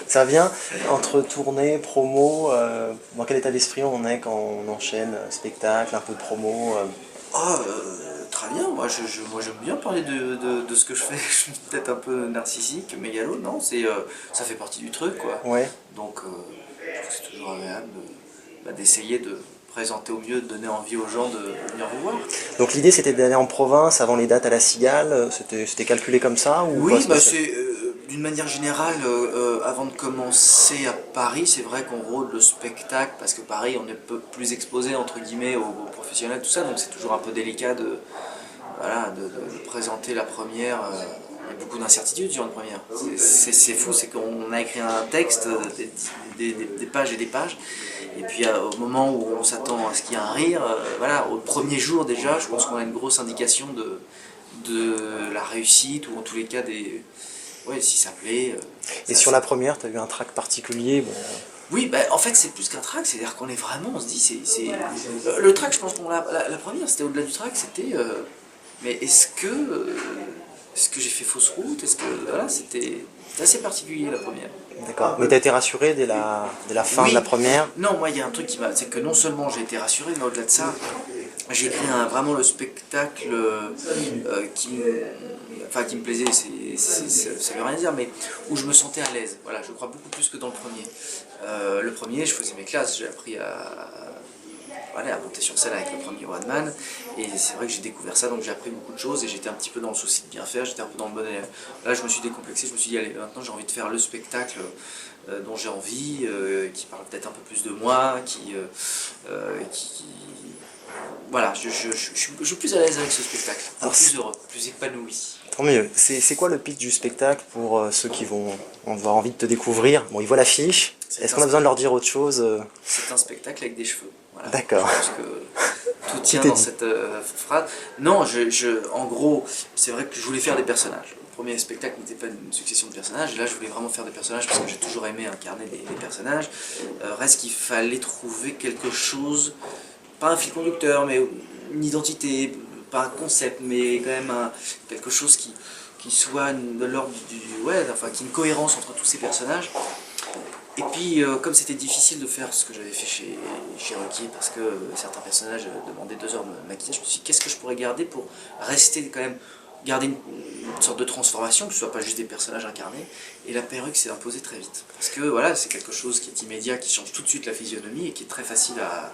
Ça vient entre tournée, promo, dans quel état d'esprit on est quand on enchaîne spectacle, un peu de promo Ah, très bien, moi j'aime bien parler de ce que je fais, je suis peut-être un peu narcissique, mégalo, non, ça fait partie du truc quoi. Ouais. Donc je trouve que c'est toujours agréable d'essayer de présenter au mieux, de donner envie aux gens de venir vous voir. Donc l'idée c'était d'aller en province avant les dates à la Cigale, c'était calculé comme ça ou pas Oui, spécial? c'est d'une manière générale, avant de commencer à Paris, c'est vrai qu'on rôde le spectacle parce que Paris, on est peu plus exposé entre guillemets aux professionnels, tout ça, donc c'est toujours un peu délicat de présenter la première. Il y a beaucoup d'incertitudes sur une première. C'est fou, c'est qu'on a écrit un texte, des pages et des pages, et puis au moment où on s'attend à ce qu'il y ait un rire, voilà, au premier jour déjà, je pense qu'on a une grosse indication de la réussite, ou en tous les cas des. Ouais, si ça plaît. Et sur la première, t'as eu un track particulier bon, Oui, bah, en fait c'est plus qu'un track, c'est-à-dire qu'on est vraiment, on se dit, le track, je pense qu'on la première, c'était au-delà du track, c'était, mais est-ce que j'ai fait fausse route, est-ce que, voilà, c'était assez particulier la première. d'accord. Mais t'as été rassuré dès la fin de la Oui, première? non, moi il y a un truc qui m'a, c'est que non seulement j'ai été rassuré, mais au-delà de ça, j'ai écrit vraiment le spectacle qui me plaisait, ça veut rien dire, mais où je me sentais à l'aise. Voilà, je crois beaucoup plus que dans le premier. Le premier, je faisais mes classes, j'ai appris voilà, à monter sur scène avec le premier One Man, et c'est vrai que j'ai découvert ça, donc j'ai appris beaucoup de choses, et j'étais un petit peu dans le souci de bien faire, j'étais un peu dans le bon élève. Là, je me suis décomplexé, je me suis dit, allez, maintenant j'ai envie de faire le spectacle dont j'ai envie, qui parle peut-être un peu plus de moi, qui voilà, je suis plus à l'aise avec ce spectacle, Alors, plus heureux, plus épanoui. tant mieux. C'est quoi le pitch du spectacle pour ceux qui vont avoir envie de te découvrir? Bon, ils voient l'affiche. C'est Est-ce un, qu'on a besoin de leur dire autre chose c'est un spectacle avec des cheveux. Voilà. Je D'accord. pense que tout tient Tout est dans dit. cette phrase. Non, en gros, c'est vrai que je voulais faire des personnages. Le premier spectacle n'était pas une succession de personnages, et là je voulais vraiment faire des personnages parce que j'ai toujours aimé incarner des personnages. Reste qu'il fallait trouver quelque chose, pas un fil conducteur, mais une identité, pas un concept, mais quand même quelque chose qui soit de l'ordre ouais, enfin, qui ait une cohérence entre tous ces personnages. Et puis, comme c'était difficile de faire ce que j'avais fait chez Rocky, parce que certains personnages demandaient 2 heures de maquillage, je me suis dit, qu'est-ce que je pourrais garder pour rester quand même, garder une sorte de transformation, que ce soit pas juste des personnages incarnés. Et la perruque s'est imposée très vite. Parce que voilà, c'est quelque chose qui est immédiat, qui change tout de suite la physionomie et qui est très facile à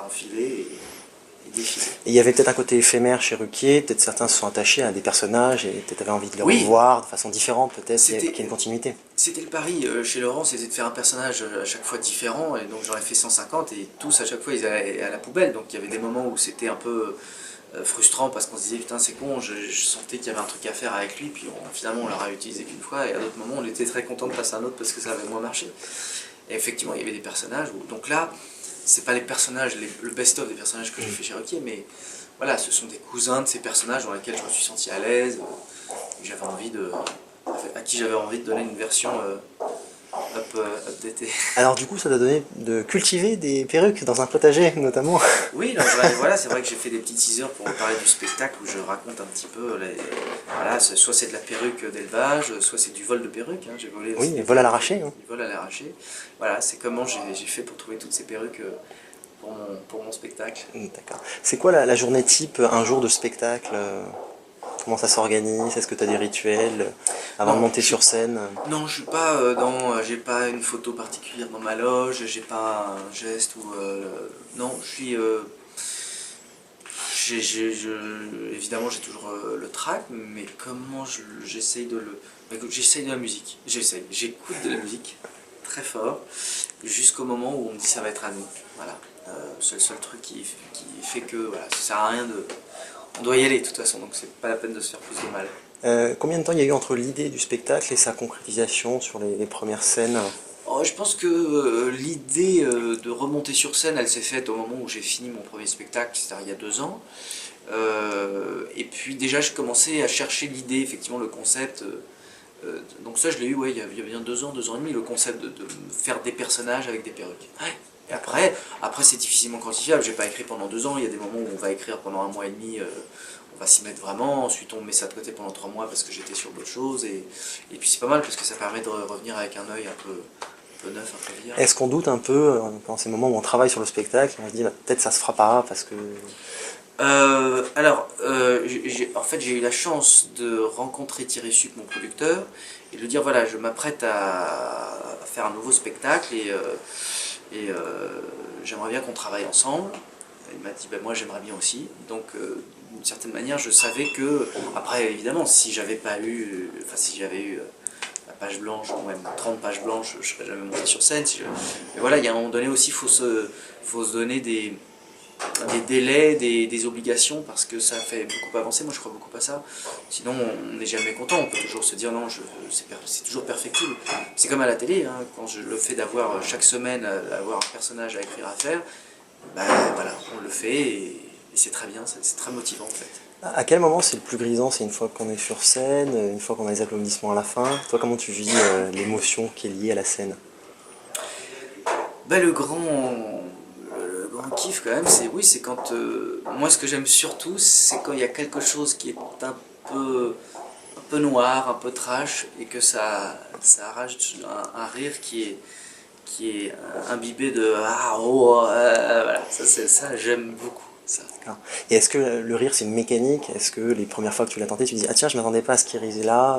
enfiler et défiler. Et il y avait peut-être un côté éphémère chez Ruquier, peut-être certains se sont attachés à des personnages et peut-être avaient envie de les Oui, revoir de façon différente, peut-être qu'il y ait c'était une continuité. C'était le pari chez Laurent, c'était de faire un personnage à chaque fois différent, et donc j'en ai fait 150, et tous à chaque fois ils allaient à la poubelle, donc il y avait des moments où c'était un peu frustrant parce qu'on se disait putain c'est con, je sentais qu'il y avait un truc à faire avec lui, puis finalement on l'a réutilisé qu'une fois, et à d'autres moments on était très content de passer à un autre parce que ça avait moins marché. Et effectivement il y avait des personnages, donc là c'est pas les personnages, le best-of des personnages que j'ai fait chez Rocky, mais voilà, ce sont des cousins de ces personnages dans lesquels je me suis senti à l'aise, j'avais envie à qui j'avais envie de donner une version updatée. Alors du coup, ça t'a donné de cultiver des perruques dans un potager, notamment. Oui, donc, voilà, c'est vrai que j'ai fait des petits teasers pour parler du spectacle où je raconte un petit peu, voilà, soit c'est de la perruque d'élevage, soit c'est du vol de perruques, hein, j'ai volé aussi Oui, des vol à perruques, l'arraché. Hein. du vol à l'arraché. Voilà, c'est comment j'ai fait pour trouver toutes ces perruques pour mon spectacle. D'accord. C'est quoi la journée type, un jour de spectacle comment ça s'organise? Est-ce que tu as des rituels avant de Non, monter sur scène non, je suis pas j'ai pas une photo particulière dans ma loge, j'ai pas un geste ou non, je suis évidemment j'ai toujours le track, mais comment j'essaye de le j'essaye de la musique, j'écoute de la musique très fort jusqu'au moment où on me dit ça va être à nous, voilà. C'est le seul truc qui fait que voilà, ça sert à rien on doit y aller de toute façon, donc c'est pas la peine de se faire plus de mal. combien de temps il y a eu entre l'idée du spectacle et sa concrétisation sur les premières scènes? Oh, je pense que l'idée de remonter sur scène, elle s'est faite au moment où j'ai fini mon premier spectacle, c'est-à-dire il y a 2 ans. Et puis déjà, je commençais à chercher l'idée, effectivement, le concept. Donc ça, je l'ai eu, ouais, il y a bien 2 ans et demi, le concept de faire des personnages avec des perruques. Ouais. Et après c'est difficilement quantifiable. J'ai pas écrit pendant 2 ans. Il y a des moments où on va écrire pendant un mois et demi. va s'y mettre vraiment. Ensuite, on met ça de côté pendant 3 mois parce que j'étais sur d'autres choses. Et puis, c'est pas mal parce que ça permet de revenir avec un œil un peu neuf, un peu vierge. Est-ce qu'on doute un peu dans ces moments où on travaille sur le spectacle, on se dit bah, peut-être ça se fera pas parce que... En fait, j'ai eu la chance de rencontrer Thierry Suc, mon producteur, et de lui dire voilà, je m'apprête à faire un nouveau spectacle et j'aimerais bien qu'on travaille ensemble. Il m'a dit ben, moi j'aimerais bien aussi. Donc d'une certaine manière, je savais que après évidemment, si j'avais eu la page blanche, ou même 30 pages blanches, je serais jamais monté sur scène. Mais voilà, il y a un moment donné aussi, faut se donner des délais, des obligations, parce que ça fait beaucoup avancer, moi je crois beaucoup à ça. Sinon on n'est jamais content, on peut toujours se dire non, c'est toujours perfectible. C'est comme à la télé, hein, quand le fait d'avoir chaque semaine avoir un personnage à écrire, à faire, ben voilà, on le fait et c'est très bien, c'est très motivant en fait. À quel moment c'est le plus grisant? C'est une fois qu'on est sur scène, une fois qu'on a les applaudissements à la fin? Toi, comment tu vis l'émotion qui est liée à la scène? Ben, le grand kiff quand même, c'est quand... moi ce que j'aime surtout, c'est quand il y a quelque chose qui est un peu noir, un peu trash, et que ça arrache un rire qui est imbibé de ah oh voilà, ça j'aime beaucoup ça. Et est-ce que le rire c'est une mécanique? Est-ce que les premières fois que tu l'as tenté, tu dis ah tiens je m'attendais pas à ce qu'il risait là,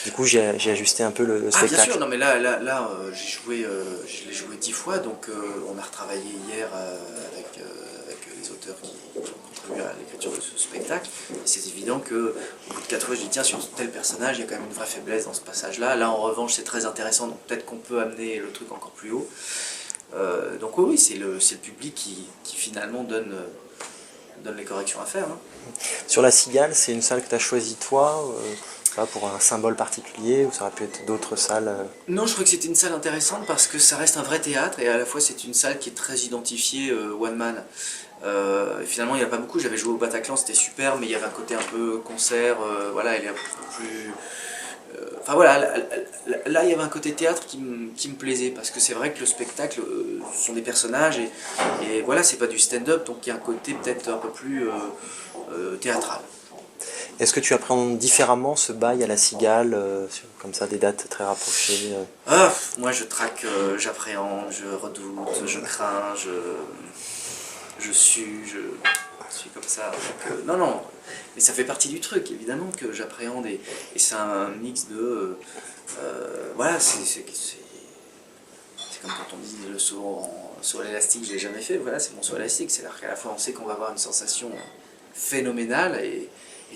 du coup j'ai ajusté un peu le Ah bien spectacle? sûr, non mais je l'ai joué 10 fois, donc on a retravaillé hier avec les auteurs qui ont contribué à l'écriture de ce spectacle. Et c'est évident que au bout de 4 fois je dis tiens sur tel personnage il y a quand même une vraie faiblesse dans ce passage là. Là en revanche c'est très intéressant, donc peut-être qu'on peut amener le truc encore plus haut. Donc oui, c'est le public qui finalement donne les corrections à faire. Hein. Sur la Cigale, c'est une salle que tu as choisie toi, pour un symbole particulier, ou ça aurait pu être d'autres salles? Non, je crois que c'était une salle intéressante parce que ça reste un vrai théâtre et à la fois c'est une salle qui est très identifiée one man. Finalement il n'y en a pas beaucoup, j'avais joué au Bataclan, c'était super, mais il y avait un côté un peu concert, voilà, elle est un peu plus... Enfin voilà, là il y avait un côté théâtre qui me plaisait, parce que c'est vrai que le spectacle, ce sont des personnages, et voilà, c'est pas du stand-up, donc il y a un côté peut-être un peu plus théâtral. Est-ce que tu appréhendes différemment ce bail à la Cigale, comme ça des dates très rapprochées? Ah, moi je traque, j'appréhende, je redoute, je crains, je sue, je suis comme ça. Donc, non, mais ça fait partie du truc, évidemment, que j'appréhende, et c'est un mix de... voilà, c'est comme quand on dit le saut à l'élastique, je l'ai jamais fait, voilà, c'est mon saut à l'élastique, c'est-à-dire qu'à la fois on sait qu'on va avoir une sensation phénoménale et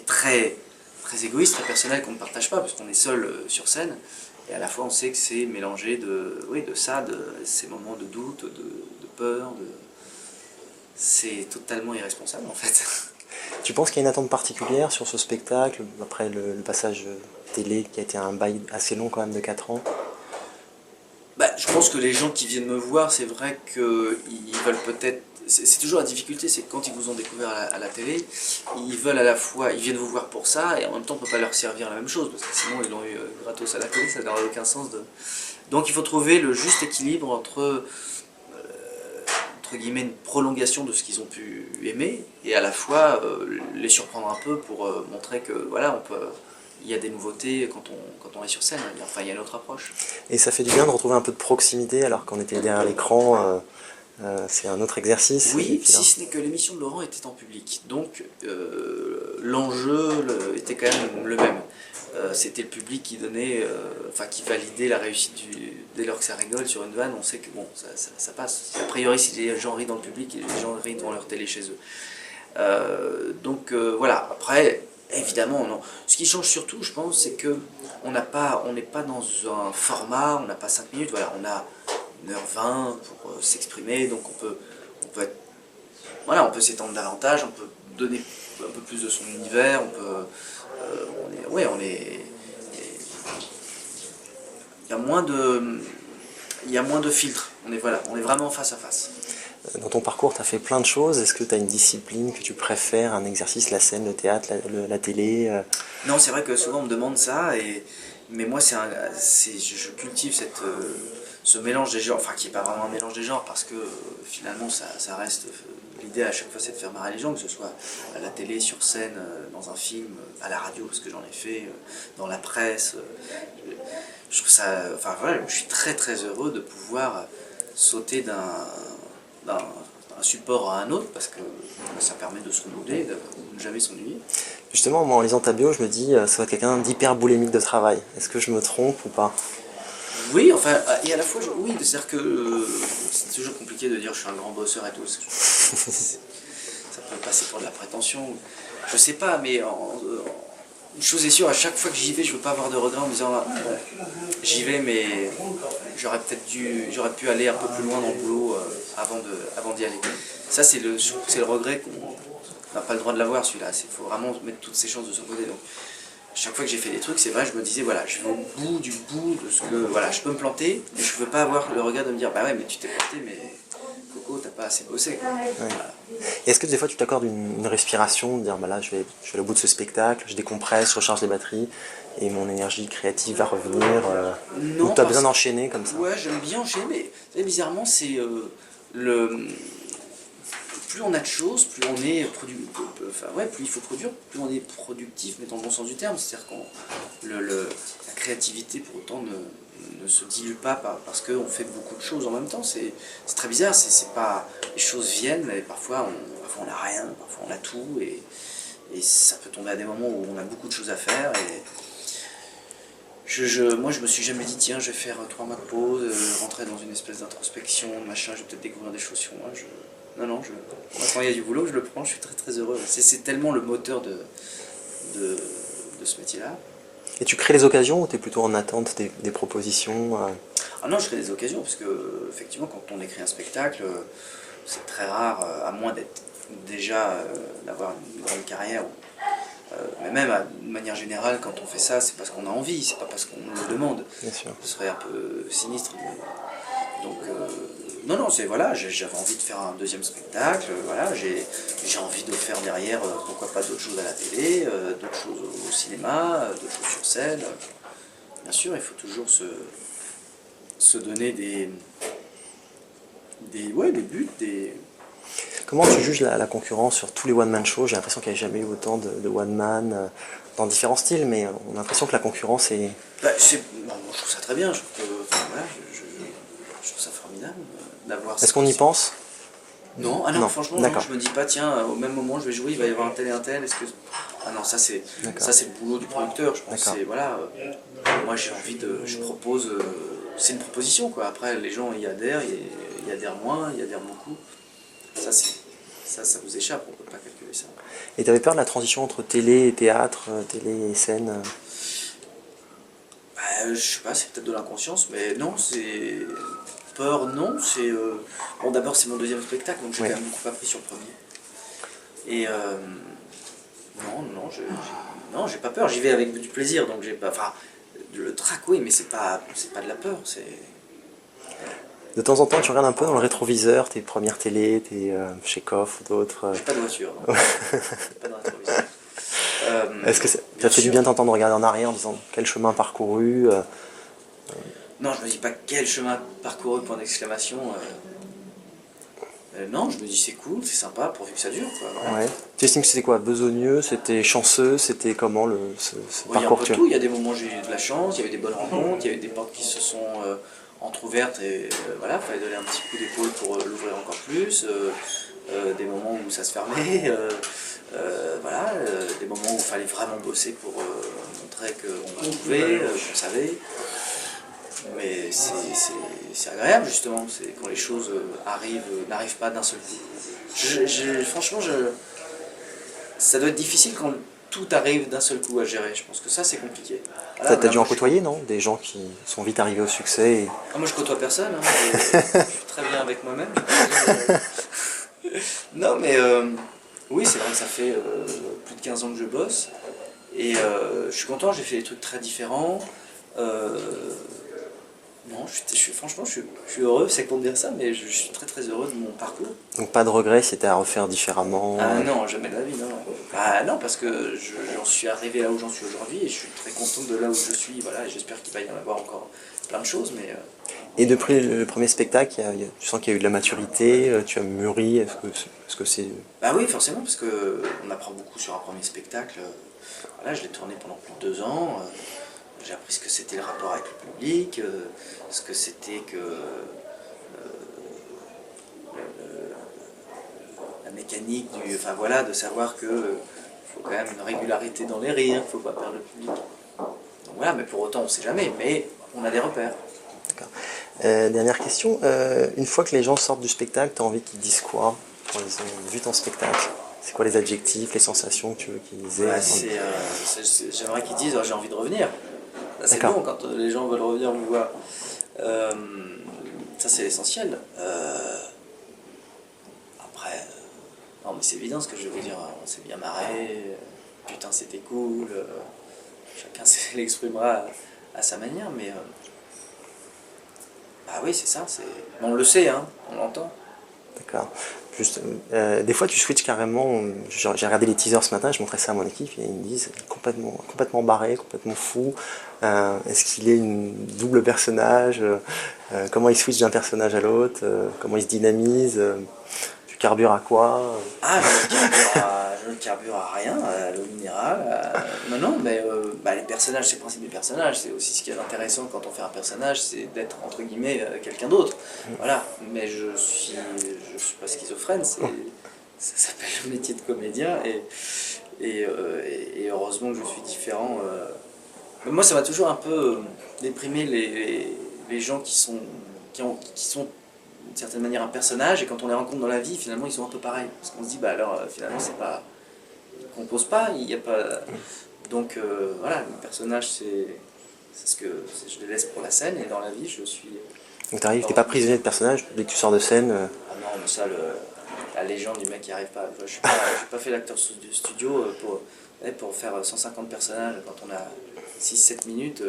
très, très égoïste, très personnelle, qu'on ne partage pas, parce qu'on est seul sur scène, et à la fois on sait que c'est mélangé de ces moments de doute, de peur, c'est totalement irresponsable en fait. Tu penses qu'il y a une attente particulière sur ce spectacle, après le passage télé qui a été un bail assez long quand même de 4 ans? Bah, je pense que les gens qui viennent me voir, c'est vrai qu'ils veulent peut-être... C'est toujours la difficulté, c'est que quand ils vous ont découvert à la télé, ils veulent à la fois, ils viennent vous voir pour ça, et en même temps on ne peut pas leur servir la même chose, parce que sinon ils l'ont eu gratos à la télé, ça n'aurait aucun sens de... Donc il faut trouver le juste équilibre entre guillemets une prolongation de ce qu'ils ont pu aimer, et à la fois les surprendre un peu pour montrer que voilà, il y a des nouveautés quand on est sur scène, enfin il y a une autre approche. Et ça fait du bien de retrouver un peu de proximité alors qu'on était derrière l'écran, c'est un autre exercice. Oui, si ce n'est que l'émission de Laurent était en public, donc l'enjeu était quand même le même. C'était le public qui donnait, qui validait la réussite dès lors que ça rigole sur une vanne, on sait que bon, ça passe. A priori, si les gens rient dans le public, les gens rient devant leur télé chez eux. Donc voilà, après, évidemment, non. Ce qui change surtout, je pense, c'est que on n'est pas dans un format, on n'a pas 5 minutes, voilà, on a 1h20 pour s'exprimer, donc on peut s'étendre davantage, on peut donner un peu plus de son univers, il y a moins de filtres, on est vraiment face à face. Dans ton parcours, tu as fait plein de choses. Est-ce que tu as une discipline que tu préfères, un exercice, la scène, le théâtre, la télé? Non, c'est vrai que souvent on me demande ça, mais moi je cultive ce mélange des genres, enfin qui n'est pas vraiment un mélange des genres, parce que finalement ça reste l'idée à chaque fois c'est de faire marrer les gens, que ce soit à la télé, sur scène, dans un film, à la radio parce que j'en ai fait, dans la presse. Je trouve ça, enfin voilà, je suis très très heureux de pouvoir sauter d'un support à un autre parce que ça permet de se renouveler, de ne jamais s'ennuyer. Justement, moi en lisant ta bio, je me dis, ça va être quelqu'un d'hyper boulimique de travail. Est-ce que je me trompe ou pas? Oui, enfin, et à la fois, oui, c'est-à-dire que c'est toujours compliqué de dire je suis un grand bosseur et tout. Ça peut passer pour de la prétention. Je sais pas, mais une chose est sûre, à chaque fois que j'y vais, je veux pas avoir de regrets en me disant j'y vais, mais j'aurais pu aller un peu plus loin dans le boulot avant d'y aller. Ça, c'est le regret qu'on n'a pas le droit de l'avoir, celui-là. Il faut vraiment mettre toutes ses chances de son côté. Donc, chaque fois que j'ai fait des trucs, c'est vrai, je me disais, voilà, je vais au bout du bout de ce que, voilà, je peux me planter, mais je veux pas avoir le regret de me dire, bah ouais, mais tu t'es planté, mais Coco, t'as pas assez bossé. Quoi. Ouais. Voilà. Et est-ce que des fois tu t'accordes une respiration, de dire bah là je vais au bout de ce spectacle, je décompresse, je recharge les batteries et mon énergie créative va revenir ou Non, tu as besoin d'enchaîner comme ça? ouais, j'aime bien enchaîner, mais vous savez, bizarrement, c'est le... Plus on a de choses, plus on est plus il faut produire, plus on est productif, mais dans le bon sens du terme. C'est-à-dire que la créativité pour autant ne se dilue pas parce qu'on fait beaucoup de choses en même temps. C'est très bizarre, c'est pas, les choses viennent et parfois on n'a rien, parfois on a tout et ça peut tomber à des moments où on a beaucoup de choses à faire. Moi, je me suis jamais dit, tiens, je vais faire 3 mois de pause, rentrer dans une espèce d'introspection, machin, je vais peut-être découvrir des choses sur moi. Non, moi, quand il y a du boulot, je le prends, je suis très très heureux. C'est tellement le moteur de ce métier-là. Et tu crées les occasions ou tu es plutôt en attente des propositions Ah non, je crée des occasions, parce que, effectivement, quand on écrit un spectacle, c'est très rare, à moins d'être déjà, d'avoir une grande carrière. Mais même de manière générale, quand on fait ça, c'est parce qu'on a envie, c'est pas parce qu'on nous le demande. Bien sûr. Ce serait un peu sinistre. Donc, non, c'est voilà, j'avais envie de faire un deuxième spectacle, voilà, j'ai envie de faire derrière, pourquoi pas d'autres choses à la télé, d'autres choses au cinéma, d'autres choses sur scène. Bien sûr, il faut toujours se donner des buts, Comment tu juges la concurrence sur tous les one-man shows? J'ai l'impression qu'il n'y a jamais eu autant de one-man dans différents styles, mais on a l'impression que la concurrence est... Bah, moi, je trouve ça très bien, je trouve, enfin, voilà, je trouve ça formidable d'avoir ça. Est-ce qu'on y pense? Non, Non, franchement, non, je me dis pas, tiens, au même moment je vais jouer, il va y avoir un tel et un tel, est-ce que... Ah non, ça c'est le boulot du producteur, je pense, c'est, voilà, moi j'ai envie je propose, c'est une proposition, quoi, après les gens y adhèrent, y adhèrent moins, y adhèrent beaucoup, ça vous échappe, on peut pas calculer ça. Et tu avais peur de la transition entre télé et théâtre, télé et scène Je sais pas, c'est peut-être de l'inconscience, mais non, c'est... Peur, non, c'est... Bon, d'abord, c'est mon deuxième spectacle, donc j'ai quand même beaucoup appris sur le premier. Et non, j'ai pas peur, j'y vais avec du plaisir, donc j'ai pas... Enfin, le trac, oui, mais c'est pas de la peur, c'est... De temps en temps, tu regardes un peu dans le rétroviseur tes premières télés, tes Chekhov ou d'autres. J'ai pas de voiture, non. J'ai pas de rétroviseur. Est-ce que ça fait du bien d'entendre regarder en arrière en disant quel chemin parcouru Non, je me dis pas quel chemin parcouru, point d'exclamation. Non, je me dis c'est cool, c'est sympa, pourvu que ça dure. Quoi, voilà. Ouais. Tu estimes que c'était quoi? Besogneux? C'était chanceux? C'était comment ce Il y a un parcours peu de tout, il y a des moments où j'ai eu de la chance, il y avait des bonnes rencontres, il y avait des portes qui se sont entrouvertes et voilà, il fallait donner un petit coup d'épaule pour l'ouvrir encore plus. Des moments où ça se fermait, voilà, des moments où il fallait vraiment bosser pour montrer qu'on pouvait, qu'on savait. Mais c'est agréable justement, c'est quand les choses n'arrivent pas d'un seul coup. Franchement, ça doit être difficile quand tout arrive d'un seul coup à gérer. Je pense que ça c'est compliqué. T'as dû en côtoyer, non? Des gens qui sont vite arrivés au succès et... Moi je côtoie personne, hein. Je suis très bien avec moi-même. Non mais oui, c'est vrai que ça fait plus de 15 ans que je bosse et je suis content, j'ai fait des trucs très différents. Non, franchement, je suis heureux, c'est con de dire ça, mais je suis très très heureux de mon parcours. Donc pas de regret, c'était à refaire différemment? Ah non, jamais de la vie, non. Ah non, parce que j'en suis arrivé là où j'en suis aujourd'hui et je suis très content de là où je suis, voilà, et j'espère qu'il va y en avoir encore plein de choses, mais... Et depuis le premier spectacle, tu sens qu'il y a eu de la maturité, tu as mûri, est-ce que c'est... Bah oui, forcément, parce qu'on apprend beaucoup sur un premier spectacle. Voilà, je l'ai tourné pendant plus de 2 ans. J'ai appris ce que c'était le rapport avec le public, ce que c'était que la mécanique enfin voilà, de savoir que faut quand même une régularité dans les rires, faut pas perdre le public. Donc voilà, mais pour autant on sait jamais, mais on a des repères. D'accord. Dernière question, une fois que les gens sortent du spectacle, tu as envie qu'ils disent quoi quand ils ont vu ton spectacle? C'est quoi les adjectifs, les sensations que tu veux qu'ils aient? J'aimerais qu'ils disent j'ai envie de revenir. C'est bon quand les gens veulent revenir me voir. Ça c'est l'essentiel. Après, non mais c'est évident ce que je vais vous dire, on s'est bien marré, putain c'était cool, chacun l'exprimera à sa manière, mais bah oui c'est ça, on le sait, hein, on l'entend. D'accord. Juste, des fois tu switches carrément, j'ai regardé les teasers ce matin, je montrais ça à mon équipe et ils me disent complètement barré, complètement fou. Est-ce qu'il est une double personnage, comment il switch d'un personnage à l'autre, comment il se dynamise, tu carbures à quoi? Ah, je ne carbure à rien, à l'eau minérale. Non, mais les personnages, c'est le principe des personnages. C'est aussi ce qui est intéressant quand on fait un personnage, c'est d'être entre guillemets quelqu'un d'autre. Voilà. Mais je suis pas schizophrène. Ça s'appelle le métier de comédien et heureusement que je suis différent. Mais moi, ça m'a toujours un peu déprimé les gens qui sont d'une certaine manière un personnage, et quand on les rencontre dans la vie, finalement ils sont un peu pareils, parce qu'on se dit bah alors finalement c'est pas, ils composent pas, il n'y a pas, donc voilà, le personnage c'est ce que je le laisse pour la scène, et dans la vie je suis. Donc t'arrives, t'es pas prisonnier de personnage, dès que tu sors de scène. Ah non, mais ça, la légende du mec qui arrive pas, je suis pas fait l'acteur du studio pour faire 150 personnages quand on a 6-7 minutes,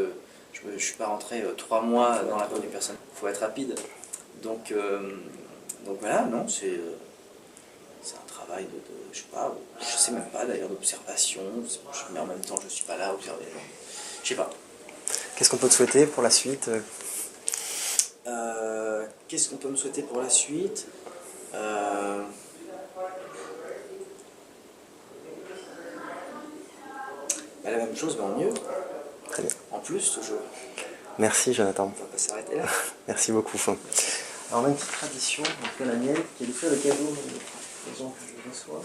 je suis pas rentré 3 mois dans la peau du personnage, faut être rapide. Donc voilà, non, c'est un travail je sais même pas d'ailleurs, d'observation, mais en même temps je suis pas là à observer, je sais pas. Qu'est-ce qu'on peut te souhaiter pour la suite? Qu'est-ce qu'on peut me souhaiter pour la suite? La même chose, mais en mieux. Très bien. En plus, toujours. Merci Jonathan. On va pas s'arrêter là. Merci beaucoup. Alors on a une petite tradition, en tout cas la mienne, qui est de faire le cadeau aux gens que je reçois.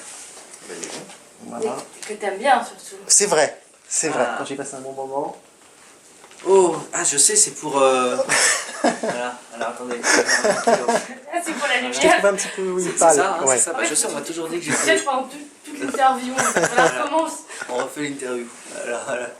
Voilà. Que t'aimes bien surtout. C'est vrai, quand j'ai passé un bon moment. Oh, je sais, c'est pour... Voilà, alors attendez. C'est pour la Je t'ai lumière. trouvé un petit peu C'est ça, hein, ouais. c'est ça. Je sais, on m'a toujours dit que Peut-être pendant toute l'interview, on commence. On refait l'interview. Voilà.